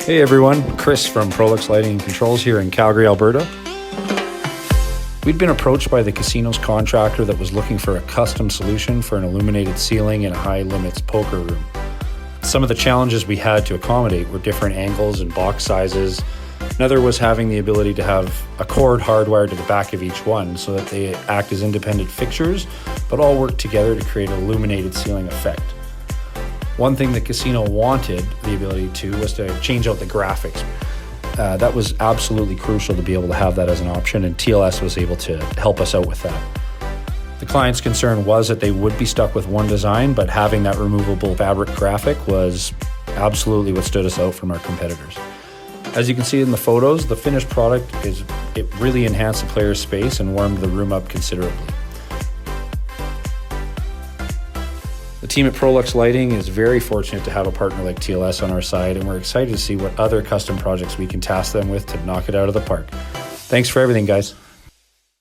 Hey everyone, Chris from Prolux Lighting and Controls here in Calgary, Alberta. We'd been approached by the casino's contractor that was looking for a custom solution for an illuminated ceiling in a high-limits poker room. Some of the challenges we had to accommodate were different angles and box sizes. Another was having the ability to have a cord hardwired to the back of each one so that they act as independent fixtures, but all work together to create an illuminated ceiling effect. One thing the casino wanted the ability to was to change out the graphics. That was absolutely crucial to be able to have that as an option, and TLS was able to help us out with that. The client's concern was that they would be stuck with one design, but having that removable fabric graphic was absolutely what stood us out from our competitors. As you can see in the photos, the finished product it really enhanced the player's space and warmed the room up considerably. The team at Prolux Lighting is very fortunate to have a partner like TLS on our side, and we're excited to see what other custom projects we can task them with to knock it out of the park. Thanks for everything, guys.